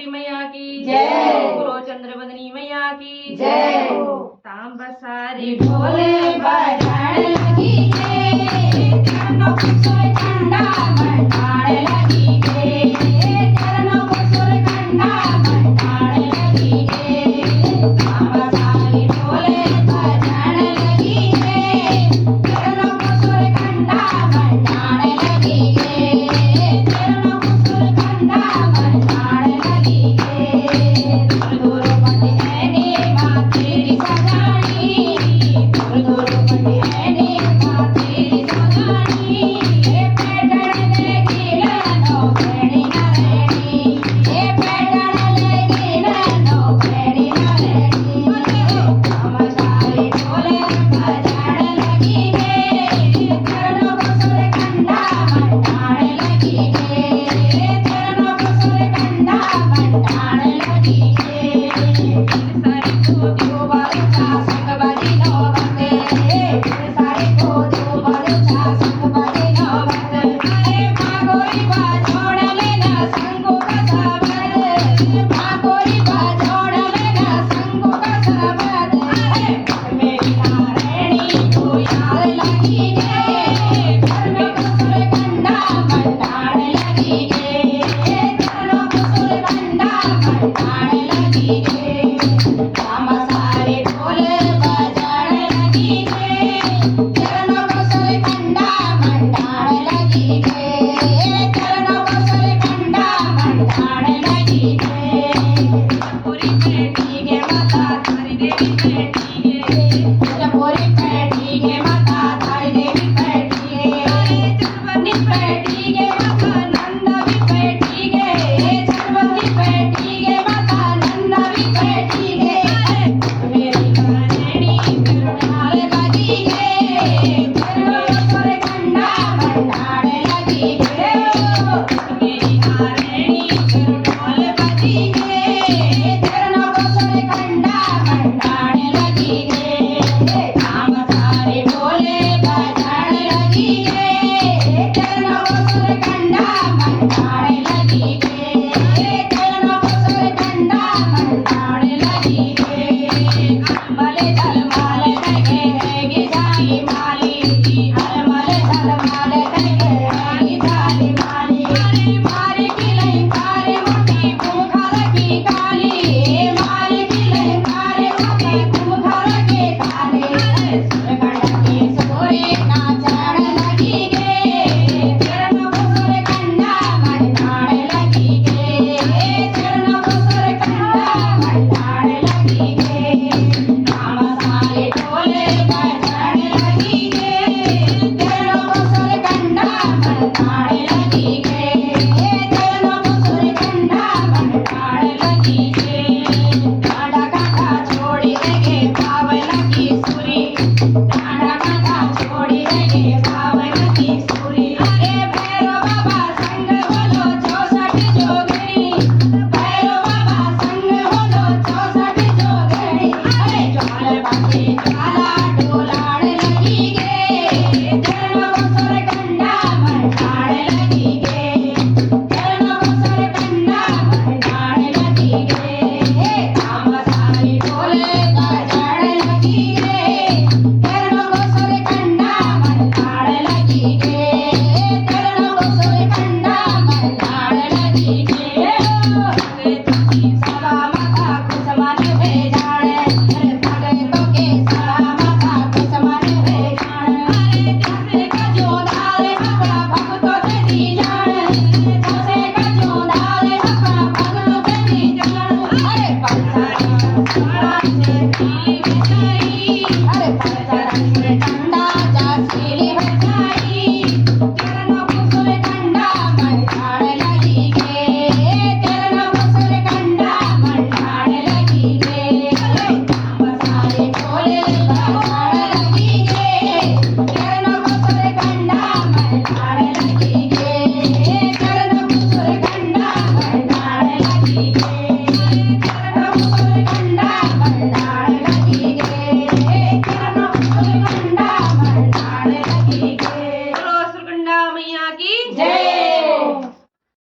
सरस्वती मैया की जय। बोलो चंद्रवदनी मैया की जय। तांब सारी ढोले बजाने लगी गे, चरणों को सुर ठंडा मंडाने लगी गे, चरणों को सुर ठंडा मंडाने लगी गे। तांबा सारी ढोले बजाने लगी गे, चरणों को सुर ठंडा मंडाने लगी गे, चरणों को सुर ठंडा मंडाने लगी गे। दूर दूर बटियानी माँ तेरी सजानी, दूर दूर बटियानी माँ तेरी सजानी, ये पैठण लेगी नैनो भेड़ी नरेणी, ये पैठण लेगी नैनो भेड़ी नरेणी। हम सारी ढोले बजाने लगी गे, चरणों को सुर ठंडा मंडाने लगी गे, चरणों को सुर ठंडा मंडाने लगी गे। सारी को दियो बालूचा संग बाजी नो बंदे, सारी को दियो बालूचा संग बाजी नो बंदे। अरे भागोरी बाजोड़ लेना संगो का साबर, भागोरी बाजोड़ लेना संगो का साबर। अरे मेरी नारायणी को याद लगी गे, घर में कुसुर ठंडा मंडाने लगी गे, चरणों को सुर ठंडा मंडाने लगी गे। तांबा सारी ढोले बजाने लगी गे, चरणों को सुर ठंडा मंडाने लगी गे, चरणों को सुर ठंडा मंडाने लगी गे। पूरी बैठी गे माता थारी देवी बैठी गे, पूरी बैठी गे माता थारी देवी बैठी गे। अरे चरवनी बैठी गे माता नंदा भी बैठी गे, चरवनी बैठी गे माता नंदा भी बैठी गे। मेरी नारायणी करुणाले लगी गे, चरणों को सुर ठंडा मंडाने लगी गे। मेरी नारायणी करुणाले लगी गे, चरणों को सुर ठंडा मंडाने लगी गे। तांबा सारी ढोले बजाने लगी गे, चरणों को सुर ठंडा मंडाने लगी गे, चरणों को सुर ठंडा मंडाने लगी गे। अलमले झलमाले लगे हैगी जाई माली, अलमले झलमाले लगे हैगी जाई माली। अरे मारी की लंकारी मोटी कुमखार की काली, मारी की लंकारी मोटी कुमखार की काली। सुरगढ़ की सुरी नाचने लगी गे, चरणों को सुर ठंडा मंडाने लगी गे, चरणों को सुर ठंडा मंडाने लगी गे। तांबा सारी ढोले बजाने लगी गे, चरणों को सुर ठंडा मंडाने लगी गे, चरणों को सुर ठंडा मंडाने लगी गे। डांडा कांटा छोड़ी लगे पावन की सुरी, डांडा कांटा छोड़ी लगे पावन की सुरी। अरे भैरव बाबा संग बोलो 64 जोगणी, भैरव बाबा संग बोलो 64 जोगणी। अरे ज्वाल बाकी ज्वाला डोलाने लगी गे, चरणों को सुर ठंडा मंडाने लगी गे, चरणों को सुर ठंडा मंडाने लगी गे। तांबा सारी ढोले बजाने लगी गे, चरणों को सुर ठंडा मंडाने लगी गे, चरणों को सुर ठंडा मंडाने लगी गे। सवा माता कुसुमन भेजाणे, भगतों के सवा माता कुसुमन भेजाणे। अरे जैसे गजोधारे अपना भक्तों ते दी जाणे, जैसे गजोधारे अपना भक्तों ते दी जाणे। अरे पंचरंग से सीली बिछाई, अरे पंचरंग से ठंडा जा सीली बिछाई, चरणों को सुर ठंडा मंडाने लगी गे, चरणों को सुर ठंडा मंडाने लगी गे। तांबा सारी ढोले बजाने लगी गे, चरणों को सुर ठंडा मंडाने लगी गे, चरणों को सुर ठंडा मंडाने लगी गे, चरणों को सुर ठंडा मंडाने लगी गे, चरणों को सुर ठंडा मंडाने लगी गे। बोलो सुरकंडा मैया की जय।